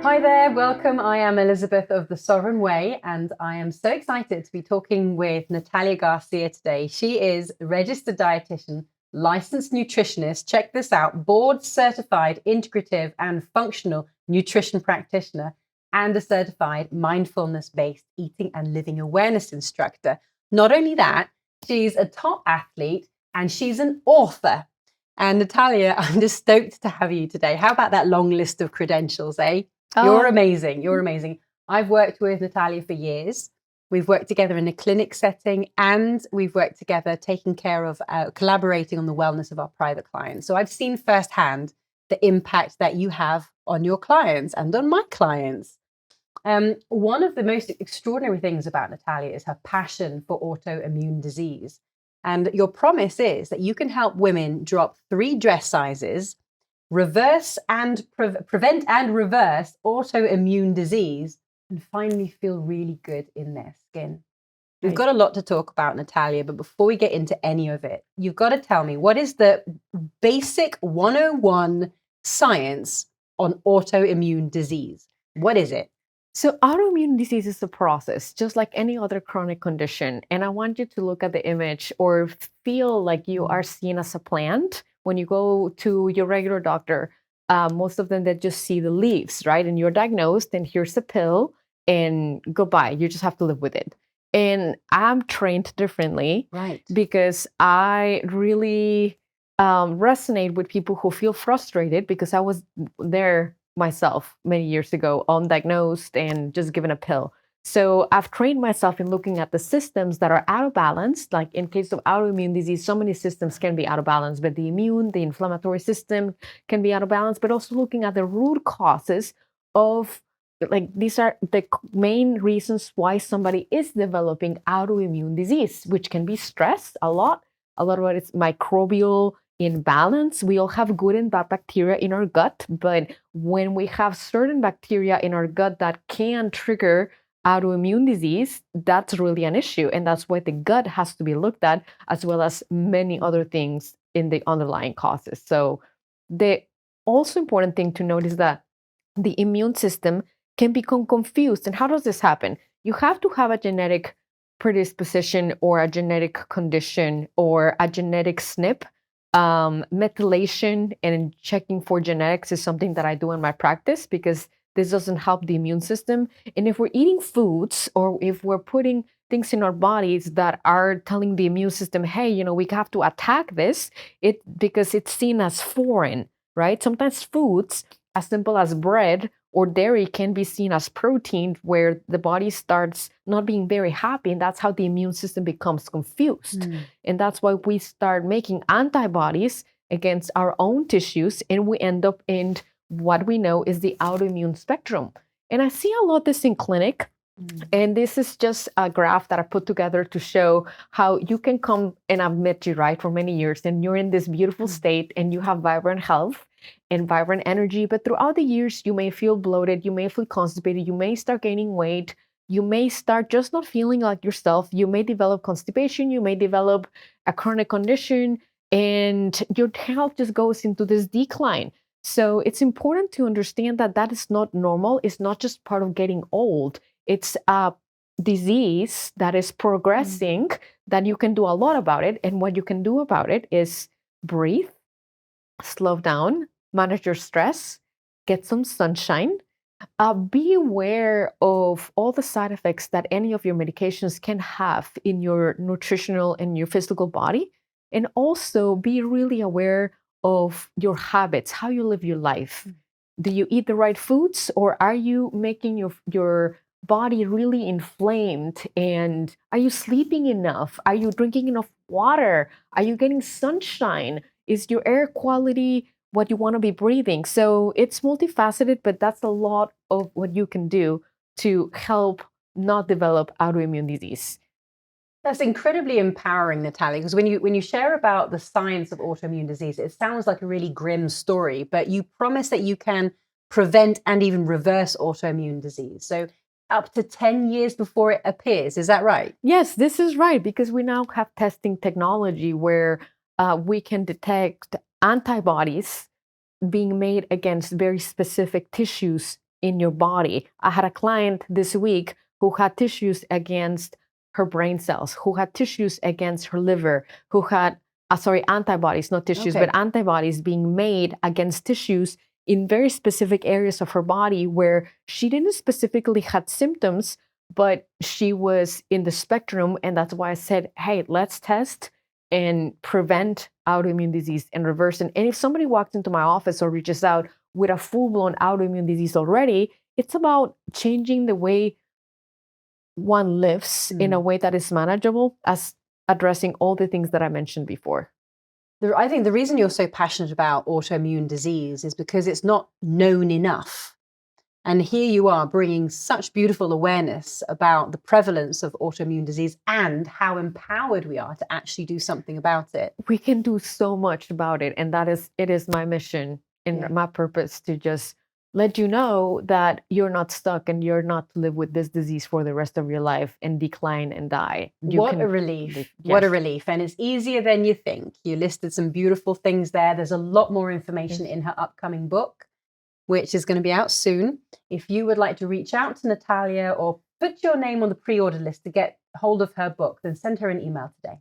Hi there, welcome. I am Elizabeth of The Sovereign Way, and I am so excited to be talking with Natalia Garcia today. She is a registered dietitian, licensed nutritionist, check this out, board certified integrative and functional nutrition practitioner, and a certified mindfulness-based eating and living awareness instructor. Not only that, she's a top athlete and she's an author. And Natalia, I'm just stoked to have you today. How about that long list of credentials, eh? You're Oh, amazing. You're amazing. I've worked with Natalia for years. We've worked together in a clinic setting and we've worked together taking care of collaborating on the wellness of our private clients. So I've seen firsthand the impact that you have on your clients and on my clients. One of the most extraordinary things about Natalia is her passion for autoimmune disease. And your promise is that you can help women drop 3 dress sizes, reverse and prevent and reverse autoimmune disease, and finally feel really good in their skin. We've got a lot to talk about, Natalia, but before we get into any of it, you've got to tell me, what is the basic 101 science on autoimmune disease? What is it? so autoimmune disease is a process, just like any other chronic condition. And I want you to look at the image or feel like you are seen as a plant. When you go to your regular doctor, most of them that just see the leaves, right? And you're diagnosed, and here's a pill, and goodbye. You just have to live with it. And I'm trained differently, Right. because I really resonate with people who feel frustrated, because I was there myself many years ago, undiagnosed and just given a pill. So I've trained myself in looking at the systems that are out of balance. Like in case of autoimmune disease, so many systems can be out of balance, but the immune, the inflammatory system can be out of balance, but also looking at the root causes of, like, these are the main reasons why somebody is developing autoimmune disease, which can be stress a lot. A lot of it is microbial imbalance. We all have good and bad bacteria in our gut, but when we have certain bacteria in our gut that can trigger autoimmune disease, that's really an issue. And that's why the gut has to be looked at, as well as many other things in the underlying causes. So the also important thing to note is that the immune system can become confused. And how does this happen? You have to have a genetic predisposition or a genetic condition or a genetic SNP. Methylation and checking for genetics is something that I do in my practice, because this doesn't help the immune system. And if we're eating foods, or if we're putting things in our bodies that are telling the immune system, hey, we have to attack this, because it's seen as foreign, right? Sometimes foods as simple as bread or dairy can be seen as protein, where the body starts not being very happy, and that's how the immune system becomes confused. And that's why we start making antibodies against our own tissues, and we end up in what we know is the autoimmune spectrum. And I see a lot this in clinic. And this is just a graph that I put together to show how you can come, and I've met you, right, for many years, and you're in this beautiful state, and you have vibrant health and vibrant energy. But throughout the years, you may feel bloated, you may feel constipated, you may start gaining weight, you may start just not feeling like yourself, you may develop constipation, you may develop a chronic condition, and your health just goes into this decline. So it's important to understand that that is not normal. It's not just part of getting old. It's a disease that is progressing, that you can do a lot about it. And what you can do about it is breathe, slow down, manage your stress, get some sunshine. Be aware of all the side effects that any of your medications can have in your nutritional and your physical body. And also be really aware of your habits, how you live your life. Do you eat the right foods, or are you making your body really inflamed? And are you sleeping enough? Are you drinking enough water? Are you getting sunshine? Is your air quality what you want to be breathing? So it's multifaceted, but that's a lot of what you can do to help not develop autoimmune disease. That's incredibly empowering, Natalia, because when you share about the science of autoimmune disease, it sounds like a really grim story, but you promise that you can prevent and even reverse autoimmune disease. So up to 10 years before it appears, is that right? Yes, this is right, because we now have testing technology where we can detect antibodies being made against very specific tissues in your body. I had a client this week who had tissues against her brain cells, who had tissues against her liver, who had, antibodies, not tissues, Okay. but antibodies being made against tissues in very specific areas of her body where she didn't specifically had symptoms, but she was in the spectrum. And that's why I said, hey, let's test and prevent autoimmune disease and reverse it. And if somebody walks into my office or reaches out with a full-blown autoimmune disease already, it's about changing the way one lives in a way that is manageable, as addressing all the things that I mentioned before. I think the reason you're so passionate about autoimmune disease is because it's not known enough. And here you are bringing such beautiful awareness about the prevalence of autoimmune disease and how empowered we are to actually do something about it. We can do so much about it. And it is my mission and my purpose to just let you know that you're not stuck and you're not to live with this disease for the rest of your life and decline and die. What a relief. Yes. What a relief. And it's easier than you think. You listed some beautiful things there. There's a lot more information in her upcoming book, which is going to be out soon. If you would like to reach out to Natalia or put your name on the pre-order list to get hold of her book, then send her an email today.